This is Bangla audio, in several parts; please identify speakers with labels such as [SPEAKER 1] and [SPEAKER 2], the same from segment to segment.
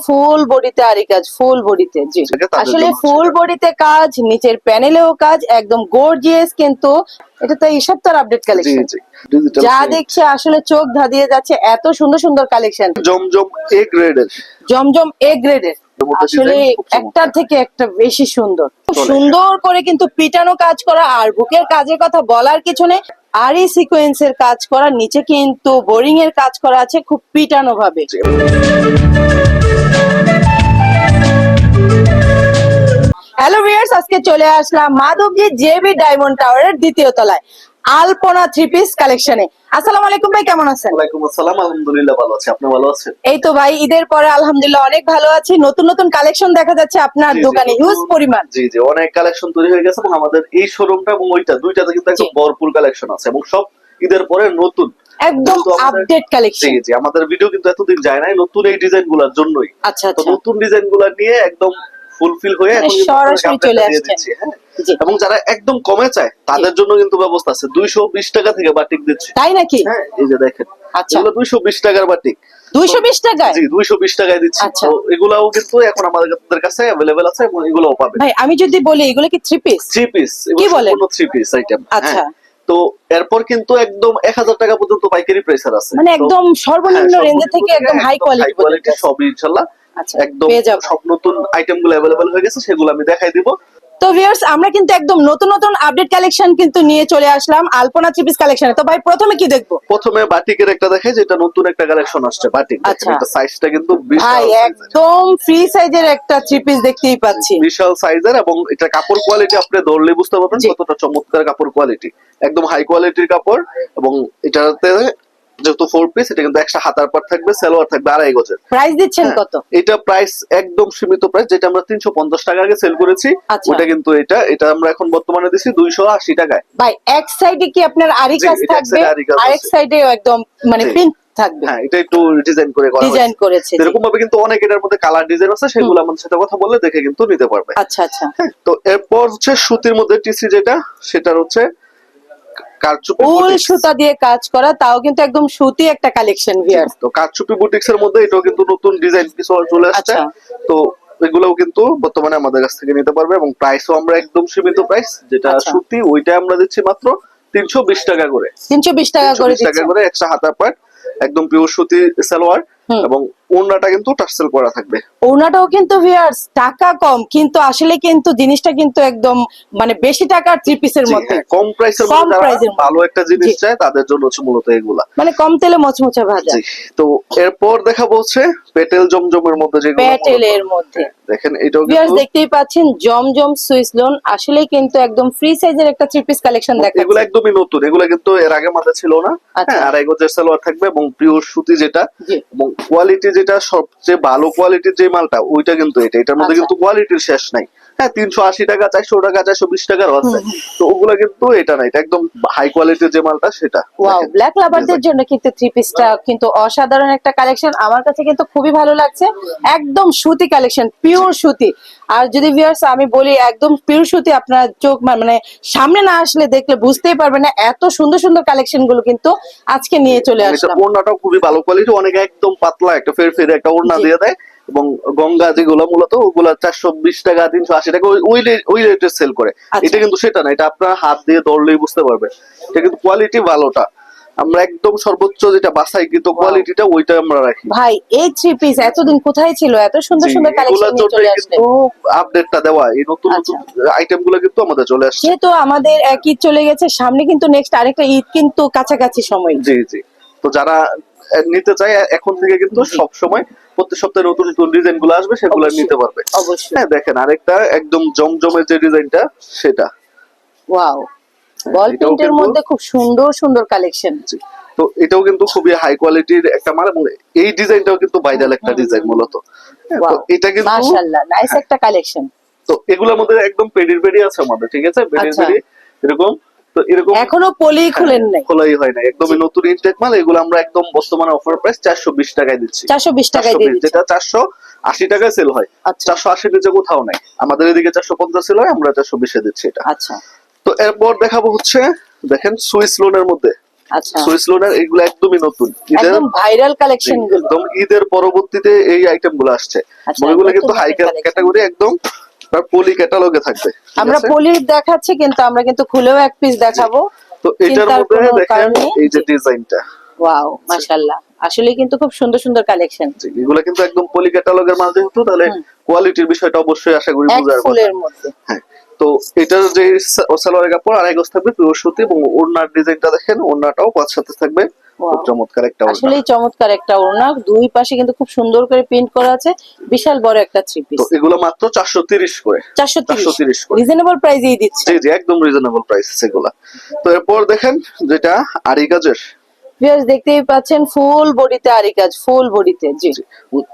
[SPEAKER 1] ফুল বডিতে আরি কাজ, ফুল বডিতে। জি, আসলে ফুল বডিতে কাজ, নিচের প্যানেলেও কাজ, একদম গর্জিয়াস। কিন্তু এটা তো এই সপ্তাহের আপডেট কালেকশন, যা দেখছে আসলে চোখ ধাঁধিয়ে যাচ্ছে। এত সুন্দর সুন্দর কালেকশন,
[SPEAKER 2] জমজম এ গ্রেডের,
[SPEAKER 1] জমজম এ গ্রেডের। আসলে একটার থেকে একটা বেশি সুন্দর, খুব সুন্দর করে কিন্তু পিটানো কাজ করা। আর বুকের কাজের কথা বলার কিছু নেই, আরি সিকোয়েন্সের কাজ করা, নিচে কিন্তু বোরিং এর কাজ করা আছে খুব পিটানো ভাবে। হ্যালো ভিউয়ার্স, আজকে চলে আসলাম মাধবজি জেবি ডায়মন্ড টাওয়ারের দ্বিতীয় তলায় আলপনা থ্রি পিস কালেকশনে। আসসালামু আলাইকুম ভাই, কেমন আছেন?
[SPEAKER 2] ওয়ালাইকুম আসসালাম, আলহামদুলিল্লাহ ভালো আছি। আপনি ভালো আছেন?
[SPEAKER 1] এই তো ভাই, ঈদের পরে আলহামদুলিল্লাহ অনেক ভালো আছি। নতুন নতুন কালেকশন দেখা যাচ্ছে আপনার দোকানে হিউজ পরিমাণ।
[SPEAKER 2] জি জি, অনেক কালেকশন তৈরি হয়ে গেছে এবং আমাদের এই শোরুমটা এবং ওইটা দুইটাতে কিন্তু একদম ভরপুর কালেকশন আছে এবং সব ঈদের পরে নতুন
[SPEAKER 1] একদম আপডেট কালেকশন।
[SPEAKER 2] জি জি, আমাদের ভিডিও কিন্তু এতদিন যায় নাই নতুন এই ডিজাইন গুলার জন্যই।
[SPEAKER 1] আচ্ছা
[SPEAKER 2] তো
[SPEAKER 1] আচ্ছা,
[SPEAKER 2] নতুন ডিজাইন গুলা নিয়ে একদম ফুলফিল হয়ে এখন
[SPEAKER 1] সরাসরি চলে আসছেন।
[SPEAKER 2] এবং যারা একদম কমে চায় তাদের জন্য কিন্তু ব্যবস্থা আছে। 220 টাকা থেকে বাটিক দিচ্ছি।
[SPEAKER 1] তাই নাকি?
[SPEAKER 2] হ্যাঁ, এই যে দেখেন,
[SPEAKER 1] আচ্ছা,
[SPEAKER 2] এগুলো 220 টাকার বাটিক।
[SPEAKER 1] 220 টাকায়?
[SPEAKER 2] জি, 220 টাকায় দিচ্ছি।
[SPEAKER 1] আচ্ছা,
[SPEAKER 2] তো এগুলাও কিন্তু এখন আমাদের কাছে अवेलेबल আছে এবং এগুলোও পাবেন।
[SPEAKER 1] ভাই আমি যদি বলি এগুলো কি থ্রি পিস?
[SPEAKER 2] থ্রি পিস,
[SPEAKER 1] কি বলেন?
[SPEAKER 2] এগুলো থ্রি পিস আইটেম।
[SPEAKER 1] আচ্ছা,
[SPEAKER 2] তো এরপর কিন্তু একদম 1000 টাকা পর্যন্ত পাইকারি প্রাইসার আছে।
[SPEAKER 1] মানে একদম সর্বনিম্ন রেঞ্জ থেকে একদম হাই কোয়ালিটি
[SPEAKER 2] সব ইনশাআল্লাহ
[SPEAKER 1] আচ্ছা
[SPEAKER 2] একদম
[SPEAKER 1] পেয়ে যাবো।
[SPEAKER 2] সব নতুন আইটেম গুলো अवेलेबल হয়ে গেছে, সেগুলো আমি দেখাই দিব।
[SPEAKER 1] তো ভিউয়ার্স, আমরা কিন্তু একদম নতুন নতুন আপডেট কালেকশন কিন্তু নিয়ে চলে আসলাম আলপনা থ্রি পিস কালেকশনে। তো ভাই প্রথমে কি দেখবো?
[SPEAKER 2] প্রথমে বাটিকের একটা দেখাই, যেটা নতুন একটা কালেকশন আসছে বাটিক।
[SPEAKER 1] আচ্ছা,
[SPEAKER 2] এটা সাইজটা কিন্তু
[SPEAKER 1] ভাই একদম ফ্রি সাইজের একটা থ্রি পিস দেখতেই পাচ্ছি,
[SPEAKER 2] বিশাল সাইজের। এবং এটা কাপড় কোয়ালিটি আপনি ধরলে বুঝতে পারবেন কতটা চমৎকার কাপড় কোয়ালিটি। একদম হাই কোয়ালিটির কাপড়। এবং এটাতে যেহেতু ফোর পিস, এটা কিন্তু একটা হাতার পাট থাকবে, সালোয়ার থাকবে 2.5 গজের।
[SPEAKER 1] প্রাইস দিচ্ছেন কত?
[SPEAKER 2] এটা প্রাইস একদম সীমিত প্রাইস, যেটা আমরা 350 টাকা আগে সেল করেছি ওটা কিন্তু এটা আমরা এখন বর্তমানে দিছি 280 টাকায়।
[SPEAKER 1] ভাই এক সাইডে কি আপনার আরি কাজ থাকবে, আরেক সাইডে একদম মানে প্রিন্ট থাকবে?
[SPEAKER 2] হ্যাঁ, এটা একটু ডিজাইন করে করা
[SPEAKER 1] ডিজাইন করেছে।
[SPEAKER 2] এরকম ভাবে কিন্তু অনেক এটার মধ্যে কালার ডিজাইন আছে, সেগুলো আমাদের সাথে কথা বললে দেখে কিন্তু নিতে পারবে।
[SPEAKER 1] আচ্ছা আচ্ছা,
[SPEAKER 2] তো এরপর হচ্ছে সুতির মধ্যে টিসি, যেটা সেটার হচ্ছে
[SPEAKER 1] উল সুতা দিয়ে কাজ করা, তাও কিন্তু একদম সুতি একটা কালেকশন ভিউয়ার্স।
[SPEAKER 2] তো কারচুপি বুটিক্স এর মধ্যে এটাও কিন্তু নতুন ডিজাইন কিছু চলে আসছে। তো এগুলোও কিন্তু বর্তমানে আমাদের কাছ থেকে নিতে পারবে এবং প্রাইসও আমরা একদম সীমিত প্রাইস, যেটা সুতি ওইটা আমরা দিচ্ছি মাত্র 320 টাকা করে।
[SPEAKER 1] 320 টাকা করে
[SPEAKER 2] একটা হাতার পাট, একদম পিওর সুতি সালোয়ার এবং ওড়নাটা কিন্তু টার্সেল করা থাকবে।
[SPEAKER 1] ওড়নাটাও কিন্তু ভিউয়ার্স টাকা কম, কিন্তু আসলে কিন্তু জিনিসটা কিন্তু একদম মানে বেশি টাকার থ্রি পিসের মধ্যে,
[SPEAKER 2] কম প্রাইসের মধ্যে ভালো একটা জিনিস চায় তাদের জন্য হচ্ছে মূলত এগুলা,
[SPEAKER 1] মানে কম তেলে মচমচে ভাজা।
[SPEAKER 2] তো এরপর দেখাবো হচ্ছে পেটেল জমজমের মধ্যে, যেগুলো
[SPEAKER 1] পেটেলের মধ্যে
[SPEAKER 2] দেখেন এটাও
[SPEAKER 1] ভিউয়ার্স দেখতেই পাচ্ছেন জমজম সুইস লোন। আসলে কিন্তু একদম ফ্রি সাইজের একটা থ্রি পিস কালেকশন দেখাচ্ছি।
[SPEAKER 2] এগুলো একদমই নতুন, এগুলো কিন্তু এর আগে মাঝে ছিল না। হ্যাঁ, 2.5 গজের সালোয়ার থাকবে এবং পিওর সুতি যেটা, এবং কোয়ালিটি যেটা সবচেয়ে ভালো কোয়ালিটির যে মালটা ওইটা কিন্তু এটার মধ্যে কিন্তু কোয়ালিটির শেষ নাই। হ্যাঁ, 380 টাকা, 400 টাকা, 420 টাকার আছে। তো ওগুলা কিন্তু এটা না, এটা একদম হাই কোয়ালিটির যে মালটা সেটা।
[SPEAKER 1] ওয়াও, ব্ল্যাক লাভারদের জন্য কিন্তু থ্রি পিসটা কিন্তু অসাধারণ একটা কালেকশন। আমার কাছে কিন্তু খুবই ভালো লাগছে, একদম সুতি কালেকশন, পিওর সুতি। আর যদি ভিউয়ার্স আমি বলি একদম পিওর সুতি, আপনার চোখ মানে সামনে না আসলে দেখলে বুঝতেই পারবেন না, এত সুন্দর সুন্দর কালেকশন গুলো কিন্তু আজকে নিয়ে চলে আসলাম।
[SPEAKER 2] ওড়নাটাও খুবই ভালো কোয়ালিটি, অনেকে একদম পাতলা একটা ফেরফেরে একটা ওড়না দিয়ে দেয় এবং গঙ্গা যেগুলো মূলত ওগুলা 420 টাকা 380 টাকা ওই রেটে সেল করে। এটা কিন্তু সেটা না, এটা আপনার হাত দিয়ে ধরলেই বুঝতে পারবে। এটা কিন্তু কোয়ালিটি ভালোটা আমরা একদম সর্বোচ্চ যেটা বাছাইকৃত কোয়ালিটিটা ওইটা আমরা রাখি।
[SPEAKER 1] ভাই এই থ্রি পিস এতদিন কোথায় ছিল? এত সুন্দর সুন্দর কালেকশন নিয়ে চলে আসলে
[SPEAKER 2] কিন্তু আপডেটটা দেওয়া, এই নতুন নতুন আইটেমগুলো কিন্তু আমাদের চলে আসছে।
[SPEAKER 1] যেহেতু আমাদের এক ঈদ চলে গেছে, সামনে কিন্তু নেক্সট আরেকটা ঈদ কিন্তু কাছাকাছি সময়।
[SPEAKER 2] জি জি, তো যারা নিতে চায় এখন থেকে কিন্তু সব সময় প্রতি সপ্তাহে নতুন নতুন ডিজাইন গুলো আসবে, সেগুলো নিতে পারবে
[SPEAKER 1] অবশ্যই।
[SPEAKER 2] হ্যাঁ, দেখেন আরেকটা একদম জমজমের যে ডিজাইনটা সেটা।
[SPEAKER 1] ওয়াও, বল প্রিন্টের মধ্যে খুব সুন্দর সুন্দর কালেকশন।
[SPEAKER 2] তো এটাও কিন্তু খুবই হাই কোয়ালিটির একটা মাল এবং এই ডিজাইনটাও কিন্তু ভাইরাল একটা ডিজাইন মূলত। তো এটা কিন্তু
[SPEAKER 1] মাশাআল্লাহ নাইস একটা কালেকশন।
[SPEAKER 2] তো এগুলোর মধ্যে একদম পেডির বেডি আছে আমাদের, ঠিক আছে, পেডির বেডি এরকম। তো এরকম
[SPEAKER 1] এখনো পলি খুলেন নাই,
[SPEAKER 2] খোলাই হয় না, একদমই নতুন ইনটেক মাল। এগুলো আমরা একদম বর্তমানে অফার প্রাইস 420 টাকায় দিচ্ছি।
[SPEAKER 1] 420 টাকায় দিয়ে দিচ্ছি,
[SPEAKER 2] যেটা 480 টাকায় সেল হয়। 480 নিচে কোথাও নাই, আমাদের এদিকে 450 সেল হয়, আমরা 420 এ দিচ্ছি এটা।
[SPEAKER 1] আচ্ছা,
[SPEAKER 2] তো এরপর দেখাবো হচ্ছে দেখেন সুইস লোনের মধ্যে।
[SPEAKER 1] আচ্ছা
[SPEAKER 2] সুইস লোনার এগুলো একদমই নতুন, ঈদের
[SPEAKER 1] একদম ভাইরাল কালেকশন গুলো।
[SPEAKER 2] একদম ঈদের পরবর্তীতে এই আইটেম গুলো আসছে।
[SPEAKER 1] আচ্ছা,
[SPEAKER 2] এগুলো
[SPEAKER 1] নতুন
[SPEAKER 2] কিন্তু হাই
[SPEAKER 1] নতুন collection।
[SPEAKER 2] ক্যাটাগরি, একদম পলি ক্যাটালগে থাকবে, ঠিক
[SPEAKER 1] আমরা
[SPEAKER 2] আছে?
[SPEAKER 1] পলির দেখাচ্ছি কিন্তু আমরা কিন্তু খুলেও এক পিস দেখাবো।
[SPEAKER 2] তো এটার
[SPEAKER 1] চিন্তার
[SPEAKER 2] মধ্যে
[SPEAKER 1] কোনো
[SPEAKER 2] দেখেন
[SPEAKER 1] কারণ নেই।
[SPEAKER 2] এই যে
[SPEAKER 1] জি।
[SPEAKER 2] ডিজাইনটা,
[SPEAKER 1] ওয়াও মাশাআল্লাহ, আসলে কিন্তু খুব সুন্দর সুন্দর কালেকশন।
[SPEAKER 2] এগুলো কিন্তু একদম পলি ক্যাটালগের মাল, যেহেতু তাহলে কোয়ালিটির বিষয়টা অবশ্যই আশা করি
[SPEAKER 1] এক
[SPEAKER 2] বুঝার কথা।
[SPEAKER 1] ফুলের মধ্যে।
[SPEAKER 2] হ্যাঁ, তো এটার যে সালোয়ারের কাপড় আড়াই গজ থাকবে পিওর সুতি, এবং ওড়নার ডিজাইনটা দেখেন, ওড়নাটাও পাঁচ সাথে থাকবে, খুব
[SPEAKER 1] Wow,
[SPEAKER 2] চমৎকার একটা ওড়না।
[SPEAKER 1] আসলেই চমৎকার একটা ওড়না, দুই পাশে কিন্তু খুব সুন্দর করে প্রিন্ট করা আছে, বিশাল বড় একটা থ্রি
[SPEAKER 2] তো
[SPEAKER 1] পিস।
[SPEAKER 2] এগুলো মাত্র 430 করে,
[SPEAKER 1] 430
[SPEAKER 2] করে।
[SPEAKER 1] রিজনেবল প্রাইসেই দিচ্ছে।
[SPEAKER 2] জি জি, একদম রিজনেবল প্রাইস এগুলা। তো এরপর দেখেন যেটা আরি কাজের,
[SPEAKER 1] ভিউয়ার্স দেখতেই পাচ্ছেন ফুল বডিতে আরি কাজ, ফুল বডিতে। জি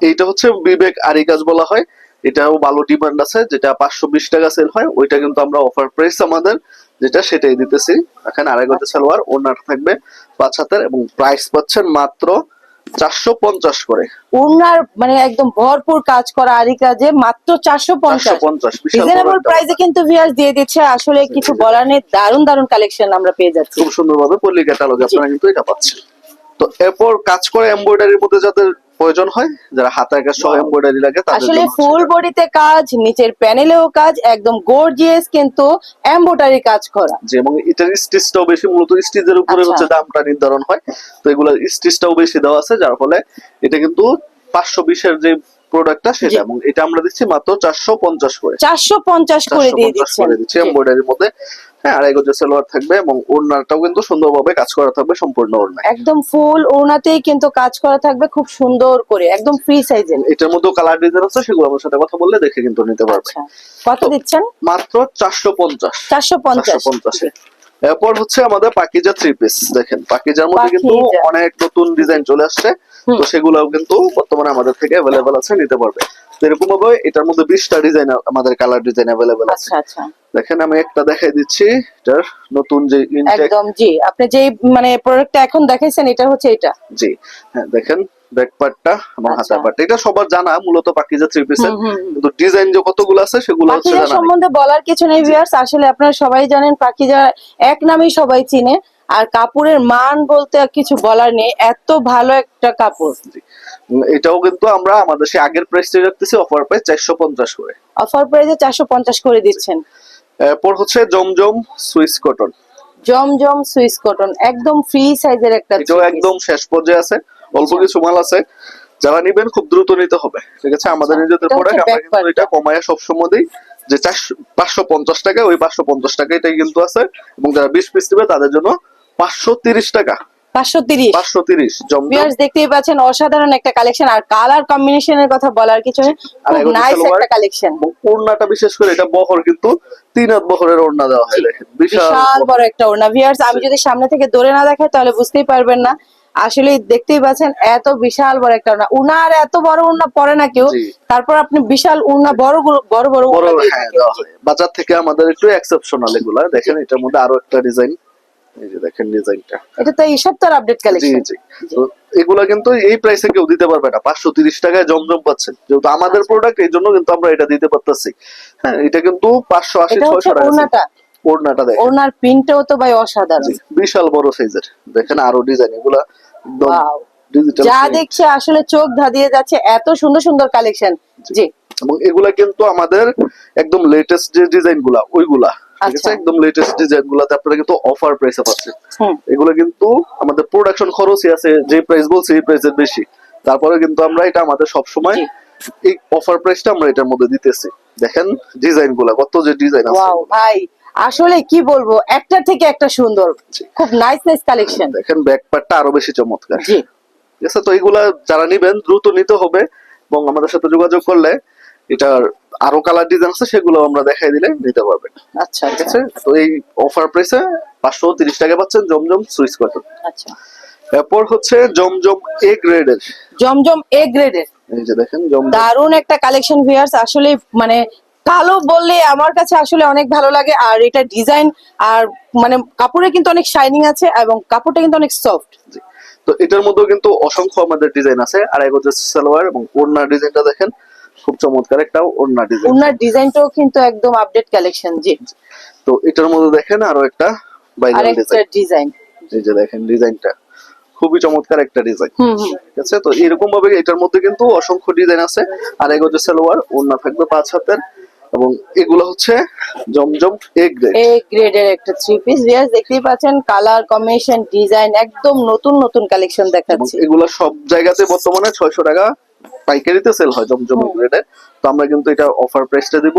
[SPEAKER 2] এইটা হচ্ছে বিবেক আরি কাজ বলা হয়, এটাও ভালো ডিমান্ড আছে। যেটা 520 টাকা সেল হয়, ওইটা কিন্তু আমরা অফার প্রাইস আমাদের যেটা সেটাই দিতেছি। এখানে আড়াই গজের সালোয়ার, ওড়নাটা থাকবে 5 হাতের, এবং প্রাইস পাচ্ছেন মাত্র 450 করে।
[SPEAKER 1] ওড়নার মানে একদম ভরপুর কাজ করা আরি কাজে মাত্র 450।
[SPEAKER 2] 450 বিশাল বড়
[SPEAKER 1] রিজনেবল
[SPEAKER 2] একটা
[SPEAKER 1] প্রাইসে কিন্তু ভিউয়ার্স দিয়ে দিচ্ছে, আসলে কিছু বলার নেই, দারুণ দারুণ কালেকশন আমরা পেয়ে যাচ্ছি।
[SPEAKER 2] খুব সুন্দরভাবে পল্লী ক্যাটালগে
[SPEAKER 1] জি।
[SPEAKER 2] আপনারা কিন্তু এটা পাচ্ছেন। তো এরপর কাজ করে এমব্রয়ডারির মধ্যে যাদের প্রয়োজন হয়, যারা হাতের কাজ সহ এমব্রয়ডারি লাগে, তাদের
[SPEAKER 1] আসলে
[SPEAKER 2] জন্য হচ্ছে
[SPEAKER 1] ফুল
[SPEAKER 2] এটা।
[SPEAKER 1] বডিতে কাজ, নিচের প্যানেলেও কাজ, একদম গর্জিয়াস কিন্তু এমব্রয়ডারি কাজ করা।
[SPEAKER 2] যে এবং এটার স্টিচটাও বেশি, মূলত স্টিচের উপরে
[SPEAKER 1] আচ্ছা।
[SPEAKER 2] হচ্ছে দামটা নির্ধারণ হয়। তো এগুলা স্টিচটাও বেশি দেওয়া আছে, যার ফলে এটা কিন্তু 520 এর যে প্রোডাক্টটা সেটা,
[SPEAKER 1] জি।
[SPEAKER 2] এবং এটা আমরা দিচ্ছি মাত্র 450 করে।
[SPEAKER 1] 450 করে দিয়ে
[SPEAKER 2] 450
[SPEAKER 1] দিচ্ছেন।
[SPEAKER 2] করে দিচ্ছি
[SPEAKER 1] জি।
[SPEAKER 2] এমব্রয়ডারির মধ্যে। হ্যাঁ, আড়াই গজের সালোয়ার থাকবে, এবং ওড়নাটাও কিন্তু সুন্দরভাবে কাজ করা থাকবে, সম্পূর্ণ ওড়না।
[SPEAKER 1] একদম ফুল ওড়নাতেই কিন্তু কাজ করা থাকবে খুব সুন্দর করে, একদম ফ্রি সাইজের।
[SPEAKER 2] এটার মধ্যে কালার ডিজাইন আছে, সেগুলো আমার সাথে কথা বললে দেখে কিন্তু নিতে পারবে।
[SPEAKER 1] আচ্ছা, কত
[SPEAKER 2] তো
[SPEAKER 1] দিচ্ছেন?
[SPEAKER 2] মাত্র 450।
[SPEAKER 1] 450। জি।
[SPEAKER 2] এরপর হচ্ছে আমাদের পাকিজা থ্রি পিস। দেখেন পাকিজার মধ্যে কিন্তু
[SPEAKER 1] পাকিজা।
[SPEAKER 2] অনেক নতুন ডিজাইন চলে আসছে, তো সেগুলোও কিন্তু বর্তমানে আমাদের থেকে অ্যাভেলেবেল আছে, নিতে পারবে। তো এরকম ভাবে এটার মধ্যে 20টা ডিজাইন আমাদের কালার ডিজাইন অ্যাভেলেবেল আছে।
[SPEAKER 1] আচ্ছা আচ্ছা,
[SPEAKER 2] দেখেন আমি একটা দেখাই দিচ্ছি, এটার নতুন যে ইনটেক।
[SPEAKER 1] একদম জি, আপনি যেই মানে প্রোডাক্টটা এখন দেখাইছেন এটা হচ্ছে এটা।
[SPEAKER 2] জি হ্যাঁ, দেখেন ব্যাক পার্টটা এবং
[SPEAKER 1] আচ্ছা।
[SPEAKER 2] হাতার পার্টটা, এটা সবার জানা মূলত পাকিজা থ্রি পিসের,
[SPEAKER 1] হুম, হুম, হুম।
[SPEAKER 2] কিন্তু ডিজাইন যে কতগুলো আছে সেগুলো হচ্ছে
[SPEAKER 1] পাখিজা
[SPEAKER 2] জানা নেই।
[SPEAKER 1] সম্বন্ধে বলার কিছু নেই ভিউয়ার্স, আসলে আপনারা সবাই জানেন পাখিজা এক নামেই সবাই চিনে, আর কাপড়ের মান বলতে আর কিছু বলার নেই, এত ভালো একটা কাপড়।
[SPEAKER 2] এটাও কিন্তু আমরা আমাদের সেই আগের প্রাইসটা রাখতেছি, অফার প্রাইস 450 করে।
[SPEAKER 1] অফার প্রাইসে 450 করে দিচ্ছেন।
[SPEAKER 2] এরপর হচ্ছে জমজম সুইস কটন,
[SPEAKER 1] জমজম সুইস কটন, একদম ফ্রি সাইজের একটা
[SPEAKER 2] এটাও
[SPEAKER 1] three piece।
[SPEAKER 2] একদম শেষ পর্যায়ে আছে, অল্প
[SPEAKER 1] আচ্ছা।
[SPEAKER 2] কিছু মাল আছে, যারা নিবেন খুব দ্রুত নিতে হবে, ঠিক আছে? আমাদের
[SPEAKER 1] আচ্ছা,
[SPEAKER 2] নিজেদের
[SPEAKER 1] এটা হচ্ছে
[SPEAKER 2] প্রোডাক্ট, আমরা
[SPEAKER 1] back
[SPEAKER 2] কিন্তু
[SPEAKER 1] part
[SPEAKER 2] এটা
[SPEAKER 1] টা।
[SPEAKER 2] কমায় সবসময় দিই, যে 550 টাকা, ওই 550 টাকা এটাই কিন্তু আছে, এবং যারা 20 পিস নেবে তাদের জন্য 530 টাকা।
[SPEAKER 1] 530।
[SPEAKER 2] 530 জমজম
[SPEAKER 1] ভিউয়ার্স দেখতেই পাচ্ছেন অসাধারণ একটা কালেকশন, আর কালার কম্বিনেশনের কথা বলার কিছু নেই,
[SPEAKER 2] আর
[SPEAKER 1] খুব
[SPEAKER 2] এগোতে
[SPEAKER 1] নাইস
[SPEAKER 2] সালোয়ার,
[SPEAKER 1] একটা কালেকশন।
[SPEAKER 2] এবং ওড়নাটা বিশেষ করে এটা বহর কিন্তু 3 হাত বহরের ওড়না দেওয়া হয়, দেখেন বিশাল
[SPEAKER 1] বিশাল
[SPEAKER 2] বহর।
[SPEAKER 1] বড় একটা ওড়না। ভিউয়ার্স আমি যদি সামনে থেকে ধরে না দেখাই তাহলে বুঝতেই পারবেন না, আসলে দেখতেই পাচ্ছেন এত বিশাল বড় একটা ওড়না। উনার এত বড় ওড়না পরে না কেউ,
[SPEAKER 2] জি।
[SPEAKER 1] তারপর আপনি বিশাল ওড়না বড় বড়
[SPEAKER 2] বড়,
[SPEAKER 1] ওড়না দিয়ে
[SPEAKER 2] হ্যাঁ
[SPEAKER 1] থাকেন।
[SPEAKER 2] দেওয়া
[SPEAKER 1] জি।
[SPEAKER 2] হয়। বাজার থেকে আমাদের একটু এক্সেপশনাল এগুলা, দেখেন এটার মধ্যে আরো একটা ডিজাইন, এই যে দেখেন ডিজাইনটা।
[SPEAKER 1] এটা তো এই সপ্তাহের আপডেট
[SPEAKER 2] জি
[SPEAKER 1] কালেকশন।
[SPEAKER 2] জি। তো এগুলা কিন্তু এই প্রাইসে কেউ দিতে পারবে না, 530 টাকায় জমজম পাচ্ছেন, যেহেতু আমাদের
[SPEAKER 1] আচ্ছা।
[SPEAKER 2] প্রোডাক্ট, এই জন্য কিন্তু আমরা এটা দিতে পারতেছি। হ্যাঁ, এটা কিন্তু 580
[SPEAKER 1] এটা হচ্ছে
[SPEAKER 2] 600 টাকা ছিল।
[SPEAKER 1] ওড়নাটা,
[SPEAKER 2] ওড়নাটা দেখেন,
[SPEAKER 1] ওড়নার প্রিন্টটাও তো ভাই
[SPEAKER 2] জি,
[SPEAKER 1] অসাধারণ।
[SPEAKER 2] বিশাল বড় সাইজের, দেখেন আরো ডিজাইন, এগুলা একদম
[SPEAKER 1] ওয়াও,
[SPEAKER 2] ডিজিটাল
[SPEAKER 1] যা দেখছে আসলে চোখ ধাঁধিয়ে যাচ্ছে, এত সুন্দর সুন্দর কালেকশন। জি।
[SPEAKER 2] এবং এগুলা কিন্তু আমাদের একদম লেটেস্ট যে ডিজাইন গুলা ওইগুলা, ঠিক
[SPEAKER 1] আচ্ছা।
[SPEAKER 2] আছে? একদম লেটেস্ট ডিজাইন গুলাতে আপনারা কিন্তু অফার প্রাইসে পাচ্ছেন।
[SPEAKER 1] হুম।
[SPEAKER 2] এগুলো কিন্তু আমাদের প্রোডাকশন খরচই আছে, যে প্রাইস বলছি এই প্রাইসের বেশি, তারপরে কিন্তু আমরা এটা আমাদের সব সময়
[SPEAKER 1] জি।
[SPEAKER 2] এই অফার প্রাইসটা আমরা এটার মধ্যে দিতেছি। দেখেন ডিজাইন গুলা, কত যে ডিজাইন আছে।
[SPEAKER 1] ওয়াও ভাই, আসলে কি বলবো, একটা থেকে একটা সুন্দর,
[SPEAKER 2] জি।
[SPEAKER 1] খুব নাইস নাইস কালেকশন।
[SPEAKER 2] দেখেন ব্যাক পার্টটা আরো বেশি চমৎকার।
[SPEAKER 1] জি।
[SPEAKER 2] ঠিক আছে, তো এইগুলা যারা নিবেন দ্রুত নিতে হবে, এবং আমাদের সাথে যোগাযোগ করলে এটার আরো কালার ডিজাইন আছে, সেগুলো আমরা দেখাই দিলে নিতে পারবেন,
[SPEAKER 1] আচ্ছা
[SPEAKER 2] ঠিক
[SPEAKER 1] আচ্ছা
[SPEAKER 2] আছে? তো এই অফার প্রাইসে 530 টাকা পাচ্ছেন জমজম সুইস কটন।
[SPEAKER 1] আচ্ছা।
[SPEAKER 2] এরপর হচ্ছে জমজম এ গ্রেডের,
[SPEAKER 1] জমজম এ গ্রেডের,
[SPEAKER 2] এই যে দেখেন জমজম,
[SPEAKER 1] দারুণ একটা কালেকশন ভিউয়ার্স, আসলে মানে কালো বললে আমার কাছে আসলে অনেক ভালো লাগে, আর এটা ডিজাইন আর মানে কাপড়ে কিন্তু অনেক শাইনিং আছে, এবং কাপড়টা কিন্তু অনেক সফট।
[SPEAKER 2] জি। তো এটার মধ্যেও কিন্তু অসংখ্য আমাদের ডিজাইন আছে, আর এক হচ্ছে সালোয়ার, এবং ওড়নার ডিজাইনটা দেখেন খুব চমৎকার একটা ওড়না ডিজাইন।
[SPEAKER 1] ওনার ডিজাইনটাও কিন্তু একদম আপডেট কালেকশন। জি।
[SPEAKER 2] তো এটার মধ্যে দেখেন আরো একটা ভাইরাল
[SPEAKER 1] আরেকটা
[SPEAKER 2] ডিজাইন,
[SPEAKER 1] ডিজাইন।
[SPEAKER 2] এই যে দেখেন ডিজাইনটা খুবই চমৎকার একটা ডিজাইন।
[SPEAKER 1] হুম হুম।
[SPEAKER 2] ঠিক আছে, তো এরকম ভাবে এটার মধ্যে কিন্তু অসংখ্য ডিজাইন আছে। আর এগুলো সালোয়ার, ওড়না থাকবে 5 হাতের, এবং এগুলো হচ্ছে জমজম এ গ্রেড।
[SPEAKER 1] এ গ্রেডের একটা থ্রি পিস ভিউয়ার্স, দেখতেই পাচ্ছেন কালার কম্বিনেশন ডিজাইন একদম নতুন নতুন কালেকশন
[SPEAKER 2] এবং
[SPEAKER 1] দেখাচ্ছি।
[SPEAKER 2] এগুলো সব জায়গাতে বর্তমানে 600 টাকা পাইকারিতে সেল হয় জমজম গ্রেডের। তো আমরা কিন্তু এটা অফার প্রাইসটা দিব।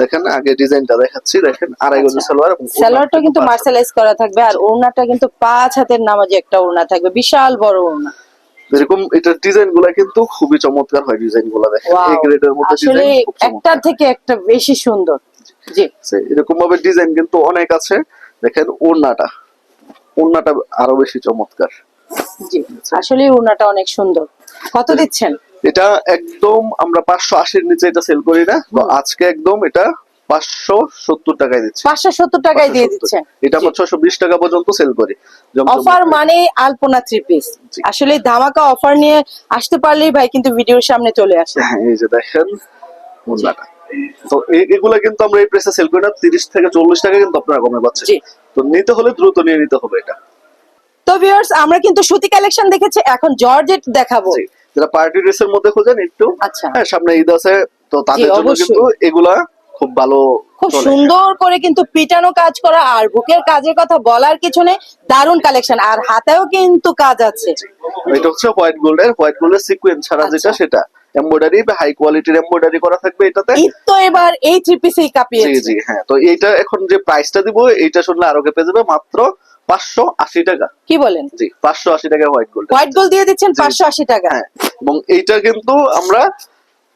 [SPEAKER 2] দেখেন আগে ডিজাইনটা দেখাচ্ছি, দেখেন আড়াই গজ সালোয়ার, এবং
[SPEAKER 1] সালোয়ারটা কিন্তু মার্শালাইজ করা থাকবে, আর ওড়নাটা কিন্তু 5 হাতের নামাজি একটা ওড়না থাকবে, বিশাল বড় ওড়না।
[SPEAKER 2] এরকম এটার ডিজাইন গুলা কিন্তু খুবই চমৎকার হয়, ডিজাইন গুলা দেখেন
[SPEAKER 1] Wow,
[SPEAKER 2] এই গ্রেডের মধ্যে
[SPEAKER 1] আসলে
[SPEAKER 2] ডিজাইন খুব
[SPEAKER 1] একটা
[SPEAKER 2] চমৎকার।
[SPEAKER 1] থেকে একটা বেশি সুন্দর। জি
[SPEAKER 2] এরকম ভাবে ডিজাইন কিন্তু অনেক আছে। দেখেন ওড়নাটা, ওড়নাটা আরো বেশি চমৎকার।
[SPEAKER 1] জি, আসলে ওড়নাটা অনেক সুন্দর। কত দিচ্ছেন?
[SPEAKER 2] এটা একদম আমরা 580 এর নিচে এটা সেল করি না, তো আজকে একদম এটা 570 টাকায় দিচ্ছি।
[SPEAKER 1] 570 টাকায় দিয়ে দিচ্ছেন।
[SPEAKER 2] এটা আমরা 620 টাকা পর্যন্ত সেল করি।
[SPEAKER 1] অফার মানে আলপনা থ্রি পিস,
[SPEAKER 2] জি।
[SPEAKER 1] আসলে ধামাকা অফার নিয়ে আসতে পারলেই ভাই কিন্তু ভিডিওর সামনে চলে আসে।
[SPEAKER 2] হ্যাঁ, এই যে দেখেন ওড়নাটা, তো এগুলা কিন্তু আমরা এই প্রাইসে সেল করি না, 30 থেকে 40 টাকা কিন্তু আপনারা কমে পাচ্ছেন।
[SPEAKER 1] জি।
[SPEAKER 2] তো নিতে হলে দ্রুত নিয়ে নিতে হবে এটা।
[SPEAKER 1] তো ভিউয়ার্স, আমরা কিন্তু সুতি কালেকশন দেখেছি, এখন জর্জেট দেখাবো।
[SPEAKER 2] জি, যারা পার্টি ড্রেসের মধ্যে খোঁজেন একটু,
[SPEAKER 1] আচ্ছা।
[SPEAKER 2] হ্যাঁ সামনে ঈদ আছে, তো তাদের জন্য
[SPEAKER 1] অবশ্যই।
[SPEAKER 2] কিন্তু এগুলা খুব ভালো
[SPEAKER 1] খুব
[SPEAKER 2] চলে।
[SPEAKER 1] সুন্দর করে কিন্তু পিটানো কাজ করা, আর বুকের কাজের কথা বলার কিছু নেই, দারুণ কালেকশন, আর হাতেও কিন্তু কাজ আছে।
[SPEAKER 2] এটা হচ্ছে হোয়াইট গোল্ডের সিকোয়েন্স ছাড়া যেটা,
[SPEAKER 1] আচ্ছা।
[SPEAKER 2] সেটা এমব্রয়ডারি বা হাই কোয়ালিটির এমব্রয়ডারি করা থাকবে এটাতে।
[SPEAKER 1] ঈদ তো এবার এই থ্রি পিসেই
[SPEAKER 2] জি
[SPEAKER 1] কাঁপিয়েছে।
[SPEAKER 2] জি, হ্যাঁ, তো এইটা এখন যে প্রাইসটা দিব এইটা শুনলে আরো কেঁপে যাবে, মাত্র 580 টাকা।
[SPEAKER 1] কি বলেন?
[SPEAKER 2] জি, 580 টাকা হোয়াইট গোল্ড।
[SPEAKER 1] হোয়াইট গোল্ড দিয়ে দিচ্ছেন
[SPEAKER 2] জি, জি।
[SPEAKER 1] 580 টাকা।
[SPEAKER 2] হ্যাঁ, এবং এইটা কিন্তু আমরা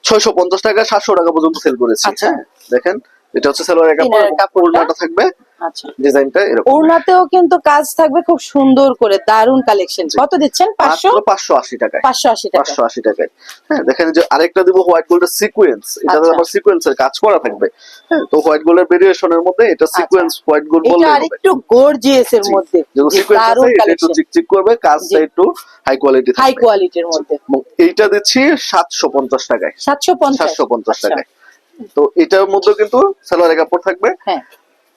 [SPEAKER 2] 650 টাকা 700 টাকা পর্যন্ত সেল করেছি।
[SPEAKER 1] আচ্ছা।
[SPEAKER 2] হ্যাঁ, দেখেন এটা হচ্ছে সালোয়ারের কাপড়,
[SPEAKER 1] ইনারের
[SPEAKER 2] এবং
[SPEAKER 1] কাপড়টা।
[SPEAKER 2] ওড়নাটা থাকবে
[SPEAKER 1] আচ্ছা,
[SPEAKER 2] ডিজাইনটা এরকম।
[SPEAKER 1] ওড়নাতেও কিন্তু কাজ থাকবে খুব সুন্দর করে, দারুণ কালেকশন। কত দিচ্ছেন?
[SPEAKER 2] মাত্র 580 টাকায়।
[SPEAKER 1] 580 টাকা।
[SPEAKER 2] 580 টাকায়। হ্যাঁ, দেখেন যে আরেকটা দিব হোয়াইট গোল্ডের সিকোয়েন্স, এটাতে
[SPEAKER 1] আচ্ছা।
[SPEAKER 2] আবার সিকোয়েন্সের কাজ করা থাকবে। হ্যাঁ, তো হোয়াইট গোল্ডের ভেরিয়েশনের মধ্যে এটা সিকোয়েন্স হোয়াইট গোল্ড
[SPEAKER 1] এটা
[SPEAKER 2] বললেই হবে।
[SPEAKER 1] আরেকটু গর্জিয়াস এর
[SPEAKER 2] জি,
[SPEAKER 1] মধ্যে,
[SPEAKER 2] যেগুলো
[SPEAKER 1] জি,
[SPEAKER 2] সিকোয়েন্স আছে
[SPEAKER 1] দারুণ
[SPEAKER 2] এটা একটু
[SPEAKER 1] কালেকশন,
[SPEAKER 2] চিকচিক করবে, কাজটা
[SPEAKER 1] জি।
[SPEAKER 2] একটু হাই কোয়ালিটি
[SPEAKER 1] হাই
[SPEAKER 2] থাকবে।
[SPEAKER 1] কোয়ালিটির মধ্যে।
[SPEAKER 2] এবং এইটা দিচ্ছি 750 টাকায়।
[SPEAKER 1] 750।
[SPEAKER 2] 750
[SPEAKER 1] আচ্ছা।
[SPEAKER 2] টাকায়। তো এটার মধ্যে কিন্তু সালোয়ারের কাপড় থাকবে,
[SPEAKER 1] হ্যাঁ,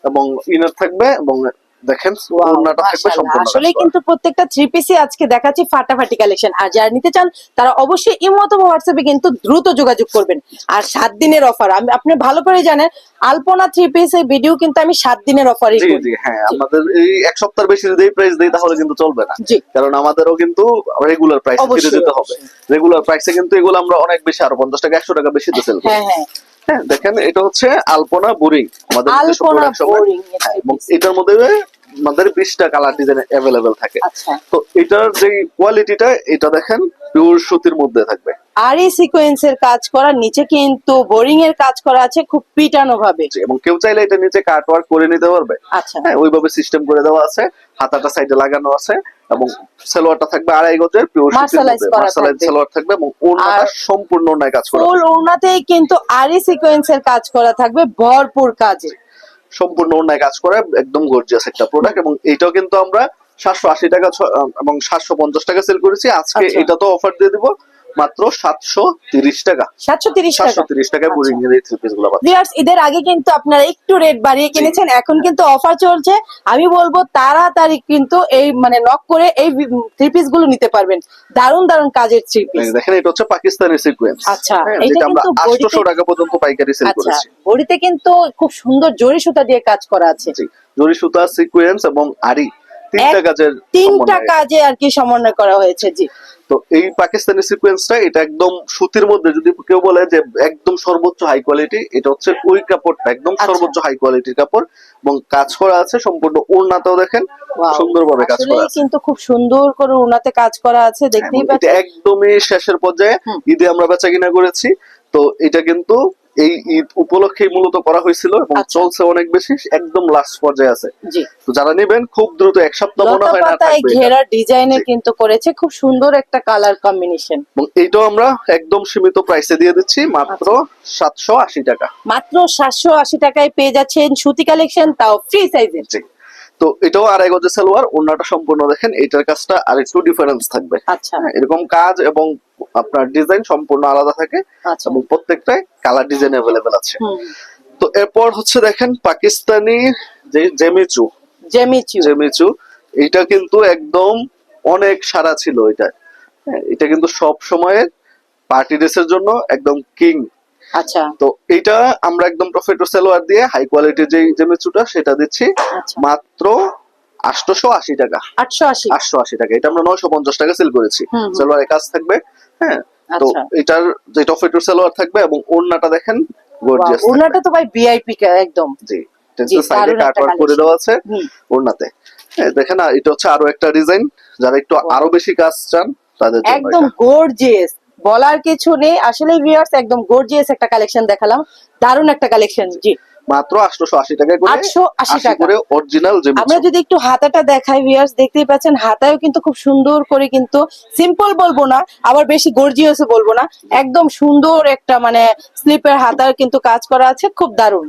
[SPEAKER 2] এবং ইনার থাকবে, এবং দেখেন
[SPEAKER 1] ওয়াও,
[SPEAKER 2] ওড়নাটা থাকবে
[SPEAKER 1] মাশাআল্লাহ।
[SPEAKER 2] সম্পূর্ণ
[SPEAKER 1] আসলে
[SPEAKER 2] কাজ করা।
[SPEAKER 1] কিন্তু প্রত্যেকটা থ্রি পিসই আজকে দেখাচ্ছি ফাটাফাটি কালেকশন, আর যারা নিতে চান তারা অবশ্যই ইমো অথবা হোয়াটসঅ্যাপে কিন্তু দ্রুত যোগাযোগ করবেন। আর 7 দিনের অফার, আপনি ভালো করে জানেন আলপনা থ্রি পিস এই ভিডিও কিন্তু আমি 7 দিনের অফারই
[SPEAKER 2] জি
[SPEAKER 1] করি।
[SPEAKER 2] জি, হ্যাঁ, আমাদের এই এক সপ্তাহের বেশি যদি প্রাইস দেই তাহলে কিন্তু চলবে না।
[SPEAKER 1] জি।
[SPEAKER 2] কারণ আমাদেরও কিন্তু রেগুলার প্রাইসে ফিরে
[SPEAKER 1] অবশ্যই,
[SPEAKER 2] যেতে হবে। রেগুলার প্রাইসে কিন্তু এগুলো আমরা অনেক বেশি, আরো 50 টাকা 100 টাকা বেশি দিয়ে সেল করি।
[SPEAKER 1] হ্যাঁ হ্যাঁ,
[SPEAKER 2] হ্যাঁ, দেখেন এটা হচ্ছে আলপনা বোরিং, আমাদের নিজস্ব
[SPEAKER 1] আলপনা
[SPEAKER 2] প্রোডাকশন।
[SPEAKER 1] বোরিং
[SPEAKER 2] এবং এটার মধ্যে আমাদের 20টা কালার ডিজাইন অ্যাভেলেবেল থাকে।
[SPEAKER 1] আচ্ছা।
[SPEAKER 2] তো এটার যে কোয়ালিটিটা, এটা দেখেন পিওর সুতির মধ্যে থাকবে।
[SPEAKER 1] আর এই সিকোয়েন্সের কাজ করা, নিচে কিন্তু বোরিং এর কাজ করা আছে খুব পিটানো ভাবে।
[SPEAKER 2] জি, এবং কেউ চাইলে এটা নিচে কাট ওয়ার্ক করে নিতে পারবে।
[SPEAKER 1] আচ্ছা।
[SPEAKER 2] হ্যাঁ, ওইভাবে সিস্টেম করে দেওয়া আছে, হাতাটা সাইডে লাগানো আছে, এবং সালোয়ারটা থাকবে আড়াই গজের পিওর সুতির
[SPEAKER 1] মার্শালাইজ
[SPEAKER 2] মধ্যে,
[SPEAKER 1] করা
[SPEAKER 2] মার্শালাইজ
[SPEAKER 1] থাকবে।
[SPEAKER 2] সালোয়ার থাকবে, এবং ওড়নাটা
[SPEAKER 1] আর
[SPEAKER 2] সম্পূর্ণ ওড়নায় কাজ করা
[SPEAKER 1] ফুল
[SPEAKER 2] থাকবে।
[SPEAKER 1] ওড়নাতেই কিন্তু আরি সিকোয়েন্সের কাজ করা থাকবে, ভরপুর কাজে।
[SPEAKER 2] সম্পূর্ণ ওড়নায় কাজ করা, একদম গর্জিয়াস একটা প্রোডাক্ট। এবং এটাও কিন্তু আমরা 780 টাকা এবং 750 টাকা সেল করেছি। আজকে
[SPEAKER 1] আচ্ছা।
[SPEAKER 2] এটা তো অফার দিয়ে দিব মাত্র 730 টাকা।
[SPEAKER 1] 730 টাকা।
[SPEAKER 2] 730 টাকায় বোরিং এর এই থ্রি পিস গুলো পাচ্ছেন।
[SPEAKER 1] ভিউয়ার্স, ঈদের আগে কিন্তু আপনারা একটু রেট বাড়িয়ে কিনেছেন, এখন কিন্তু অফার চলছে। আমি বলবো তাড়াতাড়ি কিন্তু এই মানে নক করে এই থ্রি পিস গুলো নিতে পারবেন, দারুণ দারুণ কাজের থ্রি পিস।
[SPEAKER 2] দেখেন এটা হচ্ছে পাকিস্তানি সিকোয়েন্স।
[SPEAKER 1] আচ্ছা, এটা
[SPEAKER 2] যেটা আমরা
[SPEAKER 1] কিন্তু
[SPEAKER 2] 800 টাকা পর্যন্ত পাইকারি সেল
[SPEAKER 1] আচ্ছা,
[SPEAKER 2] করেছি।
[SPEAKER 1] বডিতে কিন্তু খুব সুন্দর জরি সুতা দিয়ে কাজ করা আছে।
[SPEAKER 2] জি, জরি সুতা, সিকোয়েন্স এবং আরি, তিনটা কাজের
[SPEAKER 1] তিনটা
[SPEAKER 2] সমন্বয়ে।
[SPEAKER 1] কাজে আর কি সমন্বয় করা হয়েছে। জি,
[SPEAKER 2] তো এই পাকিস্তানি সিকোয়েন্সটা, এটা একদম সুতির মধ্যে, যদি কেউ বলে যে একদম সর্বোচ্চ হাই কোয়ালিটি, এটা হচ্ছে ওই কাপড়টা একদম
[SPEAKER 1] আচ্ছা।
[SPEAKER 2] সর্বোচ্চ হাই কোয়ালিটির কাপড়, এবং কাজ করা আছে সম্পূর্ণ ওড়নাতেও দেখেন
[SPEAKER 1] Wow,
[SPEAKER 2] সুন্দরভাবে কাজ
[SPEAKER 1] আসলেই
[SPEAKER 2] করা আছে।
[SPEAKER 1] কিন্তু খুব সুন্দর করে ওনাতে কাজ করা আছে, দেখতেই
[SPEAKER 2] এবং এটা
[SPEAKER 1] পাচ্ছেন।
[SPEAKER 2] একদমই শেষের পর্যায়ে, ঈদে আমরা বেচা কিনা করেছি। তো এটা কিন্তু এই ঈদ উপলক্ষে মূলত করা হয়েছিল, এবং
[SPEAKER 1] আচ্ছা।
[SPEAKER 2] চলছে অনেক বেশি, একদম লাস্ট পর্যায়ে আছে।
[SPEAKER 1] জি,
[SPEAKER 2] তো যারা নেবেন খুব দ্রুত, এক সপ্তাহ মনে
[SPEAKER 1] লতা
[SPEAKER 2] হয় না
[SPEAKER 1] পাতায়
[SPEAKER 2] থাকবে এটা।
[SPEAKER 1] ঘেরা ডিজাইনে
[SPEAKER 2] জি।
[SPEAKER 1] কিন্তু করেছে, খুব সুন্দর একটা কালার কম্বিনেশন।
[SPEAKER 2] এবং এইটাও আমরা একদম সীমিত প্রাইসে দিয়ে দিচ্ছি মাত্র 780 টাকা।
[SPEAKER 1] মাত্র 780 টাকায় পেয়ে যাচ্ছেন সুতি কালেকশন, তাও ফ্রি সাইজের।
[SPEAKER 2] জি, তো এটাও আড়াই গজের সালোয়ার, ওড়নাটা সম্পূর্ণ দেখেন এটার কাজটা আর একটু ডিফারেন্স থাকবে।
[SPEAKER 1] আচ্ছা
[SPEAKER 2] হ্যাঁ, এরকম কাজ এবং আপনার ডিজাইন সম্পূর্ণ আলাদা থাকে,
[SPEAKER 1] আচ্ছা।
[SPEAKER 2] এবং প্রত্যেকটাই কালার ডিজাইন অ্যাভেলেবেল আছে।
[SPEAKER 1] হুম,
[SPEAKER 2] তো এরপর হচ্ছে দেখেন পাকিস্তানি যে জেমিচু,
[SPEAKER 1] জেমিচু।
[SPEAKER 2] জেমিচু এটা কিন্তু একদম অনেক সারা ছিল এটা। হ্যাঁ, এটা কিন্তু সব সময়ের পার্টি ড্রেসের জন্য একদম কিং।
[SPEAKER 1] আচ্ছা
[SPEAKER 2] তো এটা আমরা একদম প্রফেটর সালোয়ার দিয়ে হাই কোয়ালিটির যে জেমিচুটা সেটা দিচ্ছি
[SPEAKER 1] আচ্ছা
[SPEAKER 2] মাত্র 880 টাকা।
[SPEAKER 1] 880।
[SPEAKER 2] 880 টাকা, এটা আমরা 950 টাকা সেল করেছি।
[SPEAKER 1] হুম, হুম।
[SPEAKER 2] সালোয়ারের কাজ থাকবে, হ্যাঁ। তো
[SPEAKER 1] আচ্ছা
[SPEAKER 2] এটার যে টফেটর সালোয়ার থাকবে এবং ওড়নাটা দেখেন
[SPEAKER 1] Wow,
[SPEAKER 2] গর্জিয়াস
[SPEAKER 1] ওড়নাটা তো ভাই ভিআইপি একদম।
[SPEAKER 2] জি,
[SPEAKER 1] জি,
[SPEAKER 2] সাইডে
[SPEAKER 1] দারুণ
[SPEAKER 2] কাট
[SPEAKER 1] একটা
[SPEAKER 2] ওয়ার্ক করে
[SPEAKER 1] কালেকশন।
[SPEAKER 2] দেওয়া আছে
[SPEAKER 1] হুম
[SPEAKER 2] ওড়নাতে। হ্যাঁ, দেখেন না, এটা হচ্ছে আরো একটা ডিজাইন, যারা একটু
[SPEAKER 1] Wow.
[SPEAKER 2] আরো বেশি কাজ চান তাদের জন্য
[SPEAKER 1] একদম
[SPEAKER 2] এটা।
[SPEAKER 1] গর্জিয়াস, বলার কিছু নেই আসলে ভিউয়ার্স, একদম গর্জিয়াস একটা কালেকশন দেখালাম, দারুণ একটা কালেকশন। জি
[SPEAKER 2] মাত্র 880 টাকা করে,
[SPEAKER 1] 880
[SPEAKER 2] 80
[SPEAKER 1] টাকা।
[SPEAKER 2] করে অরিজিনাল
[SPEAKER 1] আমরা
[SPEAKER 2] জেমিচু।
[SPEAKER 1] যদি একটু হাতাটা দেখাই ভিউয়ার্স, দেখতেই পাচ্ছেন হাতায়ও কিন্তু খুব সুন্দর করে, কিন্তু সিম্পল বলবো না আবার বেশি গর্জিয়াসও বলবো না, একদম সুন্দর একটা মানে স্লিপের হাতার কিন্তু কাজ করা আছে, খুব দারুণ।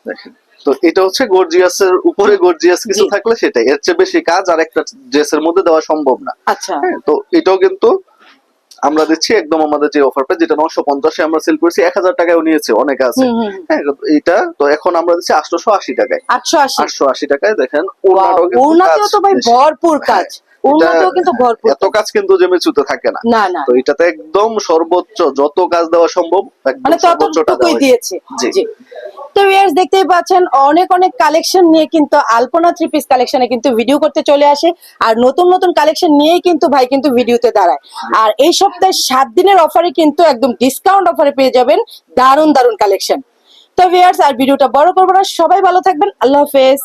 [SPEAKER 2] দেখেন, তো এটা হচ্ছে গর্জিয়াসের উপরে গর্জিয়াস কিছু
[SPEAKER 1] জি।
[SPEAKER 2] থাকলে সেটাই, এর চেয়ে বেশি কাজ আর একটা ড্রেসের মধ্যে দেওয়া সম্ভব না।
[SPEAKER 1] আচ্ছা
[SPEAKER 2] হ্যাঁ, তো এটাও কিন্তু আমরা দিচ্ছি একদম আমাদের যে অফার প্রাইস, যেটা 950-এ আমরা সেল করেছি, 1000 টাকায়ও নিয়েছে, অনেকে আছে।
[SPEAKER 1] হুম হুম
[SPEAKER 2] হ্যাঁ, এটা তো এখন আমরা দিচ্ছি 880 টাকায়।
[SPEAKER 1] 880।
[SPEAKER 2] 880 টাকায় দেখেন
[SPEAKER 1] Wow,
[SPEAKER 2] ওড়নাটাও কিন্তু
[SPEAKER 1] ওড়নাতেও
[SPEAKER 2] কাজ
[SPEAKER 1] তো ভাই
[SPEAKER 2] বেশি।
[SPEAKER 1] ভরপুর কাজ,
[SPEAKER 2] এটা
[SPEAKER 1] ওড়নাতেও কিন্তু ভরপুর
[SPEAKER 2] এত কাজ কিন্তু জেমিচুতে থাকে না।
[SPEAKER 1] না না,
[SPEAKER 2] তো এটাতে একদম সর্বোচ্চ যত কাজ দেওয়া সম্ভব একদম
[SPEAKER 1] মানে
[SPEAKER 2] সর্বোচ্চটা
[SPEAKER 1] ততটুকুই
[SPEAKER 2] দেওয়া হয়েছে।
[SPEAKER 1] দিয়েছে।
[SPEAKER 2] জি।
[SPEAKER 1] জি, তো ভিউয়ার্স দেখতেই পাচ্ছেন অনেক অনেক কালেকশন নিয়ে কিন্তু আলপনা থ্রি পিস কালেকশনে কিন্তু ভিডিও করতে চলে আসে, আর নতুন নতুন কালেকশন নিয়েই কিন্তু ভাই কিন্তু ভিডিওতে দাঁড়ায়। আর এই সপ্তাহে 7 দিনের অফারে কিন্তু একদম ডিসকাউন্ট অফারে পেয়ে যাবেন দারুণ দারুণ কালেকশন। তো ভিউয়ার্স আর ভিডিওটা বড় করবো না, সবাই ভালো থাকবেন, আল্লাহ হাফেজ।